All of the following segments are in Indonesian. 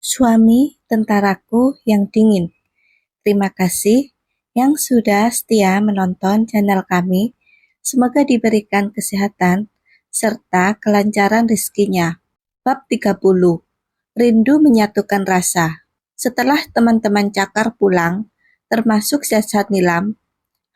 Suami tentaraku yang dingin. Terima kasih yang sudah setia menonton channel kami. Semoga diberikan kesehatan serta kelancaran rezekinya. Bab 30. Rindu menyatukan rasa. Setelah teman-teman Cakar pulang, termasuk Zazat Nilam,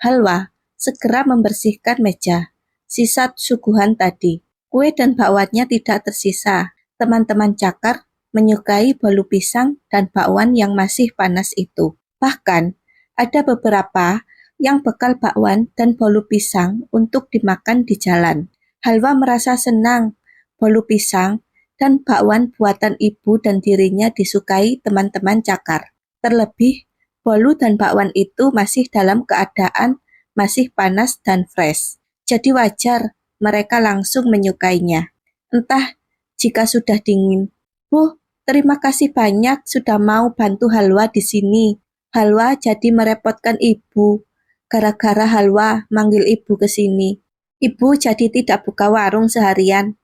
Halwa segera membersihkan meja. Sisa suguhan tadi. Kue dan bakwannya tidak tersisa. Teman-teman Cakar menyukai bolu pisang dan bakwan yang masih panas itu. Bahkan, ada beberapa yang bekal bakwan dan bolu pisang untuk dimakan di jalan. Halwa merasa senang bolu pisang dan bakwan buatan ibu dan dirinya disukai teman-teman Cakar. Terlebih, bolu dan bakwan itu masih dalam keadaan masih panas dan fresh. Jadi wajar mereka langsung menyukainya. Entah jika sudah dingin. Bu, terima kasih banyak sudah mau bantu Halwa di sini. Halwa jadi merepotkan ibu. Gara-gara Halwa manggil ibu ke sini. Ibu jadi tidak buka warung seharian.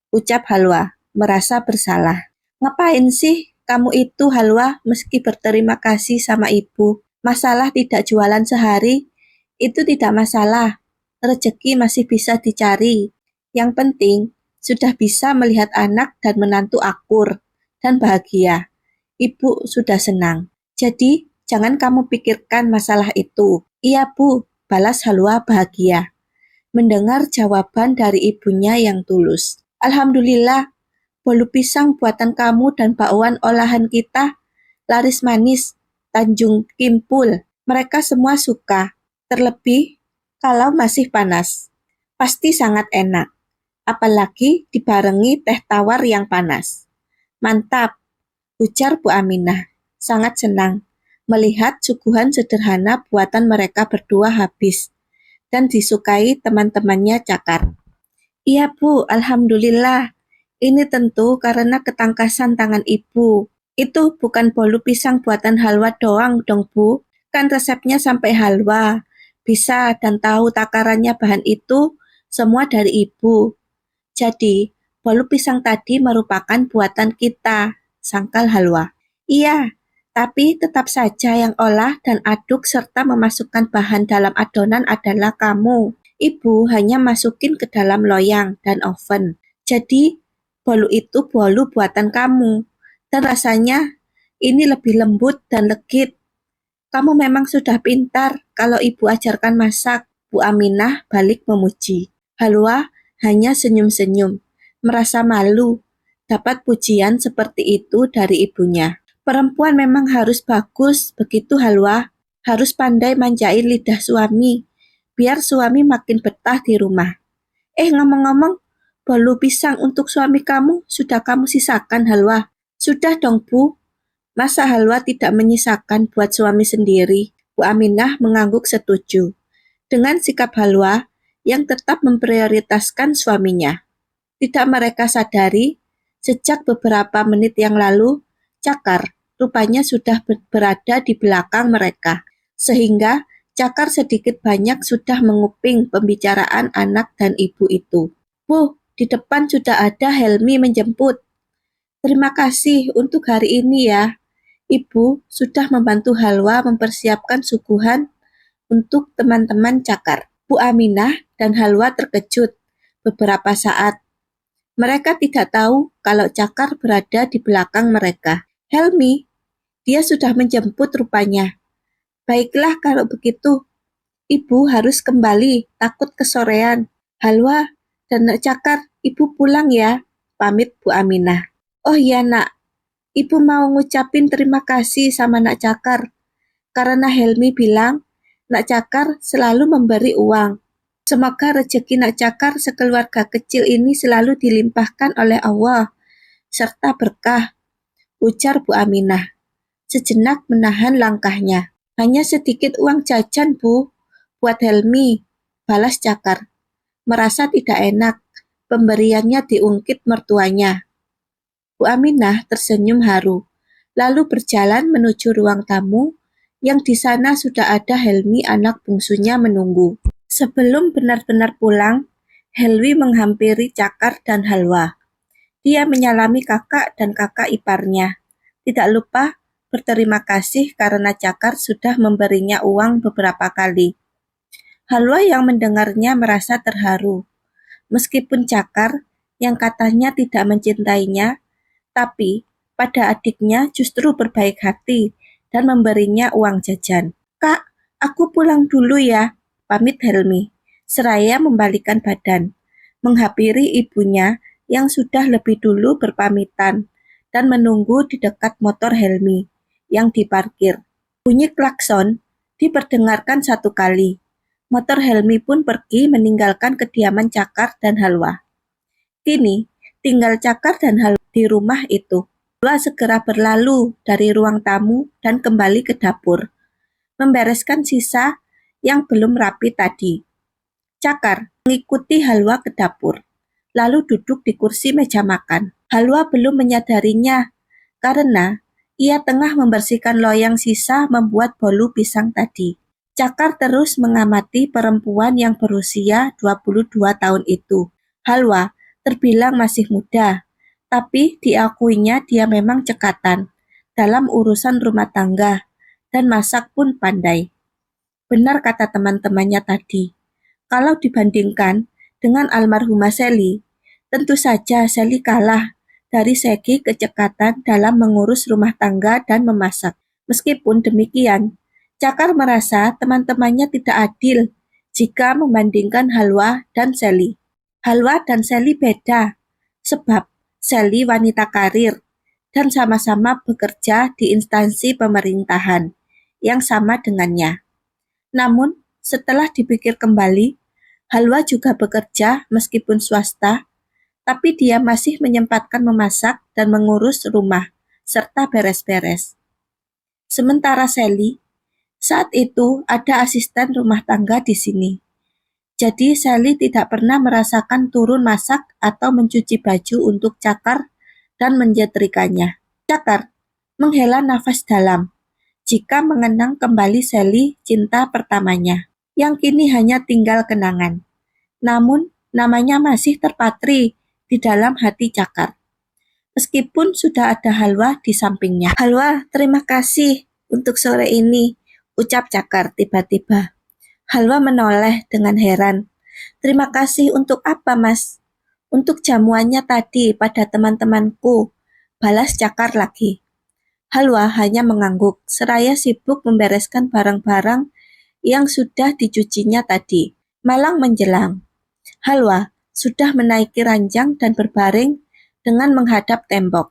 Ucap Halwa, merasa bersalah. Ngapain sih kamu itu Halwa meski berterima kasih sama ibu? Masalah tidak jualan sehari? Itu tidak masalah. Rezeki masih bisa dicari. Yang penting, sudah bisa melihat anak dan menantu akur dan bahagia. Ibu sudah senang. Jadi, jangan kamu pikirkan masalah itu. Iya Bu, balas Halwa bahagia. Mendengar jawaban dari ibunya yang tulus. Alhamdulillah, bolu pisang buatan kamu dan bakwan olahan kita laris manis, Tanjung Kimpul. Mereka semua suka. Terlebih kalau masih panas. Pasti sangat enak. Apalagi dibarengi teh tawar yang panas. Mantap, ujar Bu Aminah. Sangat senang melihat suguhan sederhana buatan mereka berdua habis dan disukai teman-temannya Cakar. Iya Bu, alhamdulillah. Ini tentu karena ketangkasan tangan ibu. Itu bukan bolu pisang buatan Halwa doang dong Bu. Kan resepnya sampai Halwa. Bisa dan tahu takarannya bahan itu semua dari ibu. Jadi, bolu pisang tadi merupakan buatan kita, sangkal Halwa. Iya, tapi tetap saja yang olah dan aduk serta memasukkan bahan dalam adonan adalah kamu. Ibu hanya masukin ke dalam loyang dan oven. Jadi, bolu itu bolu buatan kamu. Dan rasanya ini lebih lembut dan legit. Kamu memang sudah pintar kalau ibu ajarkan masak. Bu Aminah balik memuji. Halwa hanya senyum-senyum, merasa malu dapat pujian seperti itu dari ibunya. Perempuan memang harus bagus, begitu Halwa. Harus pandai manjain lidah suami, biar suami makin betah di rumah. Ngomong-ngomong, bolu pisang untuk suami kamu sudah kamu sisakan Halwa? Sudah dong Bu. Masa Halwa tidak menyisakan buat suami sendiri? Bu Aminah mengangguk setuju dengan sikap Halwa yang tetap memprioritaskan suaminya. Tidak mereka sadari, sejak beberapa menit yang lalu, Cakar rupanya sudah berada di belakang mereka, sehingga Cakar sedikit banyak sudah menguping pembicaraan anak dan ibu itu. Bu, di depan sudah ada Helmi menjemput. Terima kasih untuk hari ini ya. Ibu sudah membantu Halwa mempersiapkan suguhan untuk teman-teman Cakar. Bu Aminah dan Halwa terkejut beberapa saat. Mereka tidak tahu kalau Cakar berada di belakang mereka. Helmi, dia sudah menjemput rupanya. Baiklah kalau begitu. Ibu harus kembali, takut kesorean. Halwa dan Nak Cakar, ibu pulang ya, pamit Bu Aminah. Oh iya Nak, ibu mau ngucapin terima kasih sama Nak Cakar. Karena Helmi bilang, Nak Cakar selalu memberi uang. Semoga rezeki Nak Cakar sekeluarga kecil ini selalu dilimpahkan oleh Allah, serta berkah, ujar Bu Aminah. Sejenak menahan langkahnya. Hanya sedikit uang jajan, Bu, buat Helmi, balas Cakar. Merasa tidak enak, pemberiannya diungkit mertuanya. Bu Aminah tersenyum haru, lalu berjalan menuju ruang tamu, yang di sana sudah ada Helmi anak bungsunya menunggu. Sebelum benar-benar pulang, Helmi menghampiri Cakar dan Halwa. Dia menyalami kakak dan kakak iparnya. Tidak lupa berterima kasih karena Cakar sudah memberinya uang beberapa kali. Halwa yang mendengarnya merasa terharu. Meskipun Cakar yang katanya tidak mencintainya, tapi pada adiknya justru berbaik hati dan memberinya uang jajan. "Kak, aku pulang dulu ya," pamit Helmi, seraya membalikan badan, menghampiri ibunya yang sudah lebih dulu berpamitan dan menunggu di dekat motor Helmi yang diparkir. Bunyi klakson diperdengarkan satu kali. Motor Helmi pun pergi meninggalkan kediaman Cakar dan Halwa. Kini, tinggal Cakar dan Halwa di rumah itu. Halwa segera berlalu dari ruang tamu dan kembali ke dapur, membereskan sisa yang belum rapi tadi. Cakar mengikuti Halwa ke dapur, lalu duduk di kursi meja makan. Halwa belum menyadarinya karena ia tengah membersihkan loyang sisa membuat bolu pisang tadi. Cakar terus mengamati perempuan yang berusia 22 tahun itu. Halwa terbilang masih muda, tapi diakuinya dia memang cekatan dalam urusan rumah tangga dan masak pun pandai. Benar kata teman-temannya tadi, kalau dibandingkan dengan almarhumah Sally, tentu saja Sally kalah dari segi kecekatan dalam mengurus rumah tangga dan memasak. Meskipun demikian, Cakar merasa teman-temannya tidak adil jika membandingkan Halwa dan Sally. Halwa dan Sally beda, sebab Sally wanita karir dan sama-sama bekerja di instansi pemerintahan yang sama dengannya. Namun, setelah dipikir kembali, Halwa juga bekerja meskipun swasta, tapi dia masih menyempatkan memasak dan mengurus rumah, serta beres-beres. Sementara Sally, saat itu ada asisten rumah tangga di sini. Jadi Sally tidak pernah merasakan turun masak atau mencuci baju untuk Cakar dan menyetrikanya. Cakar menghela nafas dalam jika mengenang kembali Sally cinta pertamanya, yang kini hanya tinggal kenangan. Namun, namanya masih terpatri di dalam hati Cakar. Meskipun sudah ada Halwa di sampingnya. "Halwa, terima kasih untuk sore ini," ucap Cakar tiba-tiba. Halwa menoleh dengan heran. "Terima kasih untuk apa, Mas?" "Untuk jamuannya tadi pada teman-temanku," balas Cakar lagi. Halwa hanya mengangguk, seraya sibuk membereskan barang-barang yang sudah dicucinya tadi. Malang menjelang. Halwa sudah menaiki ranjang dan berbaring dengan menghadap tembok.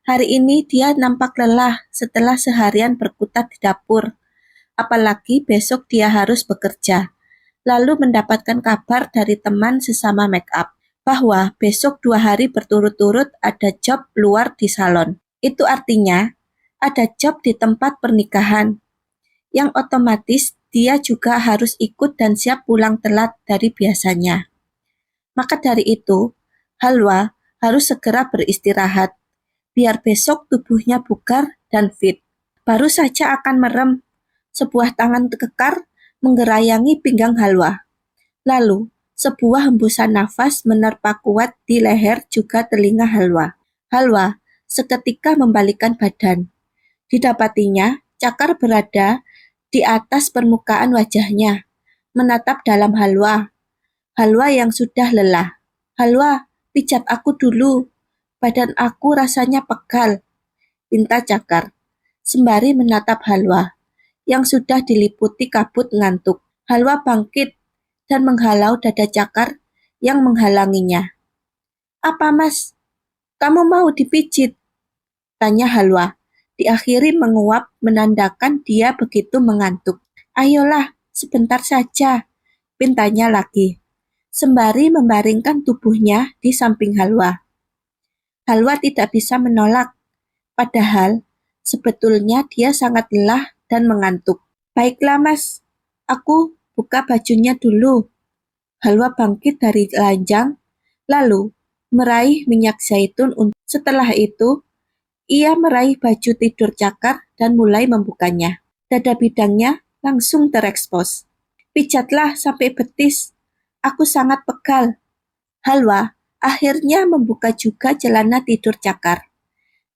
Hari ini dia nampak lelah setelah seharian berkutat di dapur. Apalagi besok dia harus bekerja. Lalu mendapatkan kabar dari teman sesama make up bahwa besok 2 hari berturut-turut ada job luar di salon. Itu artinya ada job di tempat pernikahan, yang otomatis dia juga harus ikut dan siap pulang telat dari biasanya. Maka dari itu, Halwa harus segera beristirahat, biar besok tubuhnya bugar dan fit. Baru saja akan merem, sebuah tangan kekar menggerayangi pinggang Halwa. Lalu, sebuah hembusan nafas menerpa kuat di leher juga telinga Halwa. Halwa seketika membalikkan badan. Didapatinya, Cakar berada di atas permukaan wajahnya, menatap dalam Halwa. Halwa yang sudah lelah. "Halwa, pijat aku dulu. Badan aku rasanya pegal," pinta Cakar, sembari menatap Halwa, yang sudah diliputi kabut ngantuk. Halwa bangkit dan menghalau dada Cakar yang menghalanginya. "Apa, Mas? Kamu mau dipijit?" tanya Halwa. Diakhiri menguap menandakan dia begitu mengantuk. "Ayolah, sebentar saja," pintanya lagi, sembari membaringkan tubuhnya di samping Halwa. Halwa tidak bisa menolak, padahal sebetulnya dia sangat lelah dan mengantuk. "Baiklah, Mas, aku buka bajunya dulu." Halwa bangkit dari ranjang, lalu meraih minyak zaitun. Setelah itu, ia meraih baju tidur Cakar dan mulai membukanya. Dada bidangnya langsung terekspos. "Pijatlah sampai betis. Aku sangat pegal." Halwa akhirnya membuka juga celana tidur Cakar.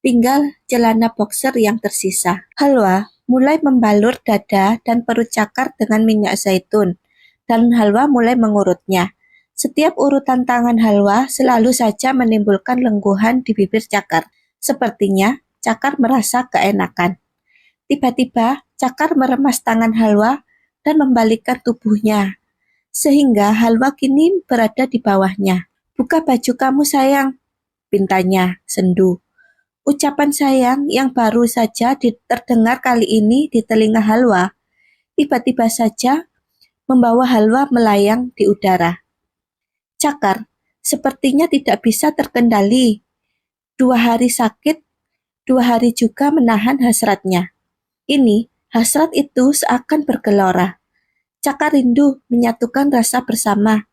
tinggal celana boxer yang tersisa. Halwa mulai membalur dada dan perut Cakar dengan minyak zaitun, dan Halwa mulai mengurutnya. Setiap urutan tangan Halwa selalu saja menimbulkan lengguhan di bibir Cakar. Sepertinya Cakar merasa keenakan. Tiba-tiba Cakar meremas tangan Halwa dan membalikkan tubuhnya, sehingga Halwa kini berada di bawahnya. "Buka baju kamu sayang," pintanya sendu. Ucapan sayang yang baru saja terdengar kali ini di telinga Halwa, tiba-tiba saja membawa Halwa melayang di udara. Cakar sepertinya tidak bisa terkendali. 2 hari sakit, 2 hari juga menahan hasratnya. Ini hasrat itu seakan bergelora. Cakar rindu menyatukan rasa bersama.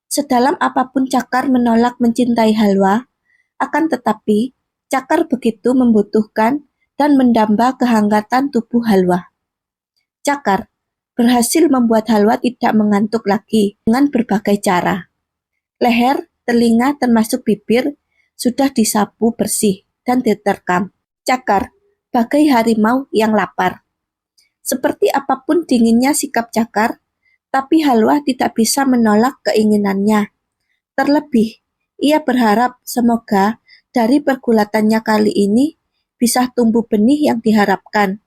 Sedalam apapun Cakar menolak mencintai Halwa, akan tetapi Cakar begitu membutuhkan dan mendamba kehangatan tubuh Halwa. Cakar berhasil membuat Halwa tidak mengantuk lagi dengan berbagai cara. Leher, telinga, termasuk bibir sudah disapu bersih dan diterkam. Cakar bagai harimau yang lapar. Seperti apapun dinginnya sikap Cakar, tapi Halwa tidak bisa menolak keinginannya. Terlebih, ia berharap semoga dari pergulatannya kali ini bisa tumbuh benih yang diharapkan,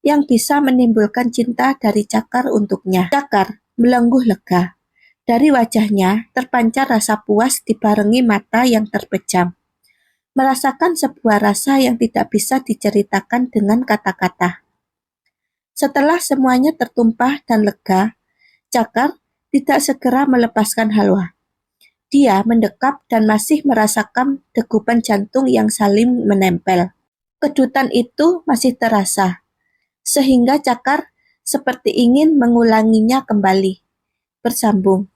yang bisa menimbulkan cinta dari Cakar untuknya. Cakar melengguh lega. Dari wajahnya terpancar rasa puas dibarengi mata yang terpejam. Merasakan sebuah rasa yang tidak bisa diceritakan dengan kata-kata. Setelah semuanya tertumpah dan lega, Cakar tidak segera melepaskan Halwa. Dia mendekap dan masih merasakan degupan jantung yang saling menempel. Kedutan itu masih terasa, sehingga Cakar seperti ingin mengulanginya kembali. Bersambung.